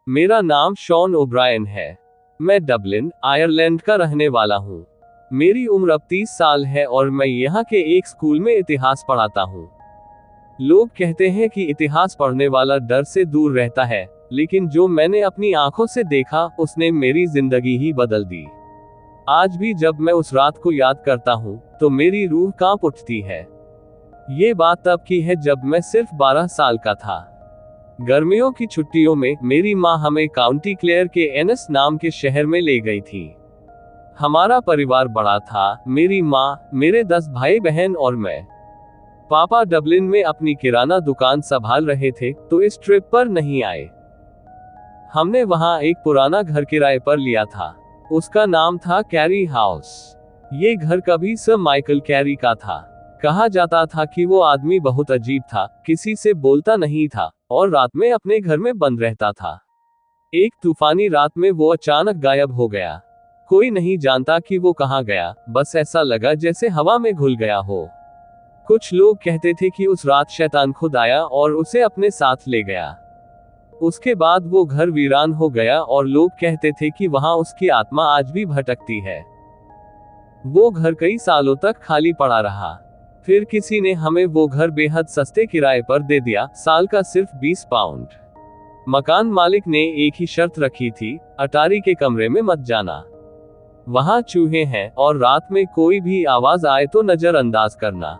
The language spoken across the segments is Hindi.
मेरा नाम शॉन ओब्रायन है। मैं डबलिन, आयरलैंड का रहने वाला हूँ। मेरी उम्र अब 30 साल है और मैं यहाँ के एक स्कूल में इतिहास पढ़ाता हूँ। लोग कहते हैं कि इतिहास पढ़ने वाला डर से दूर रहता है, लेकिन जो मैंने अपनी आंखों से देखा, उसने मेरी जिंदगी ही बदल दी। आज भी जब मैं उस रात को याद करता हूँ, तो मेरी रूह कांप उठती है। ये बात तब की है जब मैं सिर्फ 12 साल का था। गर्मियों की छुट्टियों में मेरी माँ हमें काउंटी क्लेयर के एनस नाम के शहर में ले गई थी। हमारा परिवार बड़ा था, मेरी माँ, मेरे 10 भाई बहन और मैं। पापा डबलिन में अपनी किराना दुकान संभाल रहे थे, तो इस ट्रिप पर नहीं आए। हमने वहाँ एक पुराना घर किराए पर लिया था। उसका नाम था कैरी हाउस। ये घर कभी सर माइकल कैरी का था। कहा जाता था कि वो आदमी बहुत अजीब था, किसी से बोलता नहीं था और रात में अपने घर में बंद रहता था। एक तूफानी रात में वो अचानक गायब हो गया। कोई नहीं जानता कि वो कहाँ गया, बस ऐसा लगा जैसे हवा में घुल गया हो। कुछ लोग कहते थे कि उस रात शैतान खुद आया और उसे अपने साथ ले गया। उसके बाद वो घर वीरान हो गया और लोग कहते थे कि वहां उसकी आत्मा आज भी भटकती है। वो घर कई सालों तक खाली पड़ा रहा। फिर किसी ने हमें वो घर बेहद सस्ते किराए पर दे दिया, साल का सिर्फ 20 पाउंड। मकान मालिक ने एक ही शर्त रखी थी, अटारी के कमरे में मत जाना। वहां चूहे हैं और रात में कोई भी आवाज आए तो नजरअंदाज करना।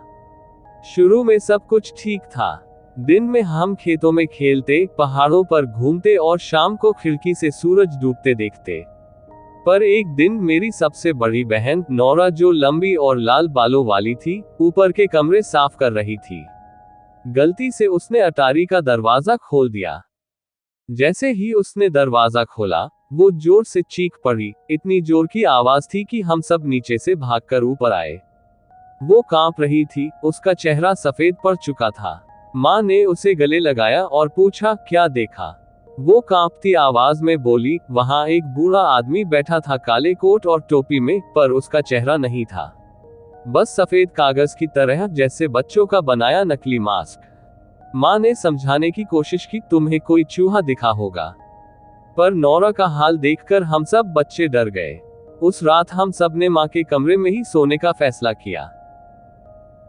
शुरू में सब कुछ ठीक था। दिन में हम खेतों में खेलते, पहाड़ों पर घूमते और शाम को खिड़की से सूरज डूबते देखते। पर एक दिन मेरी सबसे बड़ी बहन नोरा, जो लंबी और लाल बालों वाली थी, ऊपर के कमरे साफ कर रही थी। गलती से उसने अटारी का दरवाजा खोल दिया। जैसे ही उसने दरवाजा खोला, वो जोर से चीख पड़ी। इतनी जोर की आवाज थी कि हम सब नीचे से भागकर ऊपर आए। वो कांप रही थी, उसका चेहरा सफेद पड़ चुका था। माँ ने उसे गले लगाया और पूछा, क्या देखा? वो कांपती आवाज में बोली, वहां एक बूढ़ा आदमी बैठा था, काले कोट और टोपी में, पर उसका चेहरा नहीं था। बस सफेद कागज की तरह, जैसे बच्चों का बनाया नकली मास्क। माँ ने समझाने की कोशिश की, तुम्हें कोई चूहा दिखा होगा। पर नोरा का हाल देखकर हम सब बच्चे डर गए। उस रात हम सब ने माँ के कमरे में ही सोने का फैसला किया।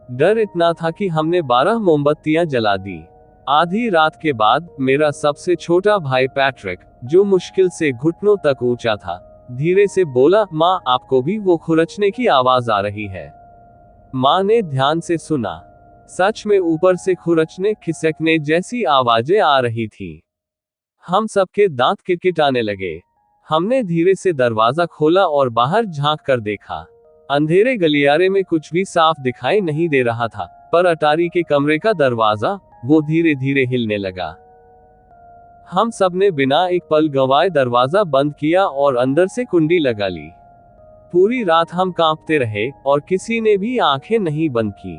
डर इतना था कि हमने 12 मोमबत्तियां जला दी। आधी रात के बाद मेरा सबसे छोटा भाई पैट्रिक, जो मुश्किल से घुटनों तक ऊंचा था, धीरे से बोला, माँ, आपको भी वो खुरचने की आवाज आ रही है? माँ ने ध्यान से सुना। सच में ऊपर से खुरचने, खिसकने जैसी आवाजें आ रही थी। हम सबके दांत किटकिटाने लगे। हमने धीरे से दरवाजा खोला और बाहर झांक कर देखा। अंधेरे गलियारे में कुछ भी साफ दिखाई नहीं दे रहा था, पर अटारी के कमरे का दरवाजा, वो धीरे धीरे हिलने लगा। हम सब ने बिना एक पल गंवाए दरवाजा बंद किया और अंदर से कुंडी लगा ली। पूरी रात हम कांपते रहे और किसी ने भी आंखें नहीं बंद की।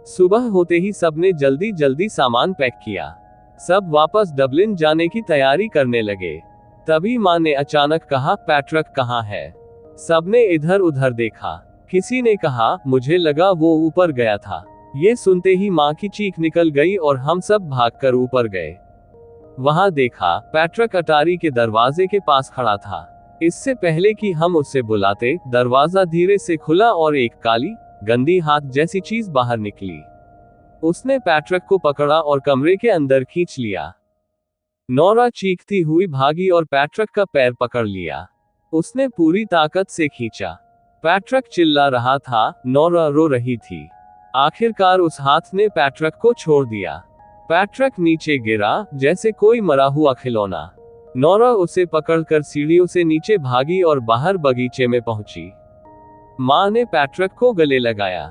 सुबह होते ही सबने जल्दी जल्दी सामान पैक किया। सब वापस डबलिन जाने की तैयारी करने लगे। तभी माँ ने अचानक कहा, पैट्रिक कहाँ है? सबने इधर उधर देखा। किसी ने कहा, मुझे लगा वो ऊपर गया था। ये सुनते ही माँ की चीख निकल गई और हम सब भागकर ऊपर गए। वहां देखा, पैट्रिक अटारी के दरवाजे के पास खड़ा था। इससे पहले कि हम उसे बुलाते, दरवाजा धीरे से खुला और एक काली, गंदी हाथ जैसी चीज बाहर निकली। उसने पैट्रिक को पकड़ा और कमरे के अंदर खींच लिया। नोरा चीखती हुई भागी और पैट्रिक का पैर पकड़ लिया। उसने पूरी ताकत से खींचा। पैट्रिक चिल्ला रहा था, नोरा रो रही थी। आखिरकार उस हाथ ने पैट्रिक को छोड़ दिया। पैट्रिक नीचे गिरा, जैसे कोई मरा हुआ खिलौना। नोरा उसे पकड़कर सीढ़ियों से नीचे भागी और बाहर बगीचे में पहुंची। माँ ने पैट्रिक को गले लगाया।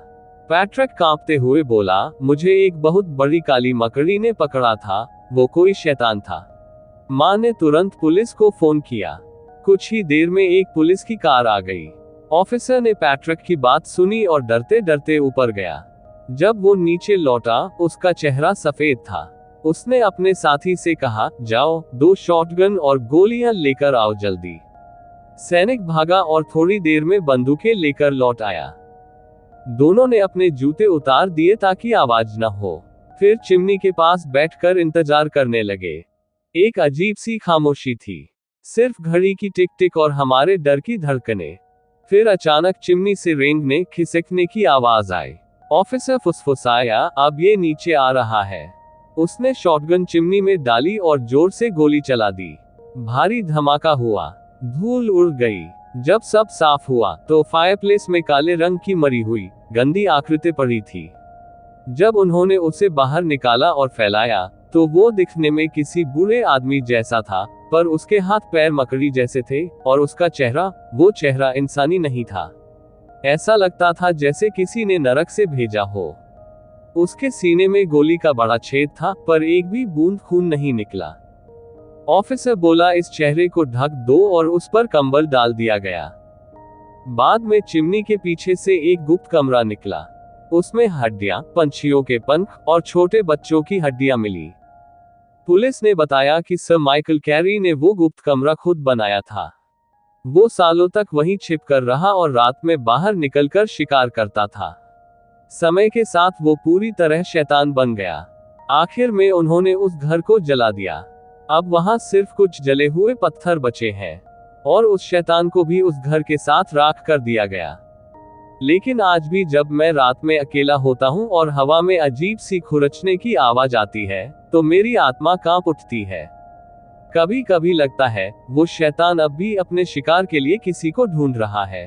पैट्रिक कांपते हुए बोला, मुझे एक बहुत बड़ी काली मकड़ी ने पकड़ा था, वो कोई शैतान था। माँ ने तुरंत पुलिस को फोन किया। कुछ ही देर में एक पुलिस की कार आ गई। ऑफिसर ने पैट्रिक की बात सुनी और डरते डरते ऊपर गया। जब वो नीचे लौटा, उसका चेहरा सफेद था। उसने अपने साथी से कहा, जाओ, 2 शॉटगन और गोलियां लेकर आओ जल्दी। सैनिक भागा और थोड़ी देर में बंदूकें लेकर लौट आया। दोनों ने अपने जूते उतार दिए ताकि आवाज न हो। फिर चिमनी के पास बैठकर इंतजार करने लगे। एक अजीब सी खामोशी थी, सिर्फ घड़ी की टिक टिक और हमारे डर की धड़कनें। फिर अचानक चिमनी से रेंगने खिसकने की आवाज आई। ऑफिसर फुसफुसाया, अब ये नीचे आ रहा है। उसने शॉटगन चिमनी में डाली और जोर से गोली चला दी। भारी धमाका हुआ, धूल उड़ गई। जब सब साफ हुआ तो फायरप्लेस में काले रंग की मरी हुई गंदी आकृति पड़ी थी। जब उन्होंने उसे बाहर निकाला और फैलाया तो वो दिखने में किसी बूढ़े आदमी जैसा था, पर उसके हाथ पैर मकड़ी जैसे थे और उसका चेहरा, वो चेहरा इंसानी नहीं था। ऐसा लगता था जैसे किसी ने नरक से भेजा हो। उसके सीने में गोली का बड़ा छेद था, पर एक भी बूंद खून नहीं निकला। ऑफिसर बोला, इस चेहरे को ढक दो और उस पर कंबल डाल दिया गया। बाद में चिमनी के पीछे से एक गुप्त कमरा निकला। उसमें हड्डियां, पंछियों के पंख और छोटे बच्चों की हड्डियां मिली। पुलिस ने बताया कि सर माइकल कैरी ने वो गुप्त कमरा खुद बनाया था। वो सालों तक वहीं छिप कर रहा और रात में बाहर निकलकर शिकार करता था। समय के साथ वो पूरी तरह शैतान बन गया। आखिर में उन्होंने उस घर को जला दिया। अब वहां सिर्फ कुछ जले हुए पत्थर बचे हैं, और उस शैतान को भी उस घर के साथ राख कर दिया गया। लेकिन आज भी जब मैं रात में अकेला होता हूँ और हवा में अजीब सी खुरचने की आवाज आती है, तो मेरी आत्मा कांप उठती है। कभी कभी लगता है वो शैतान अब भी अपने शिकार के लिए किसी को ढूंढ रहा है।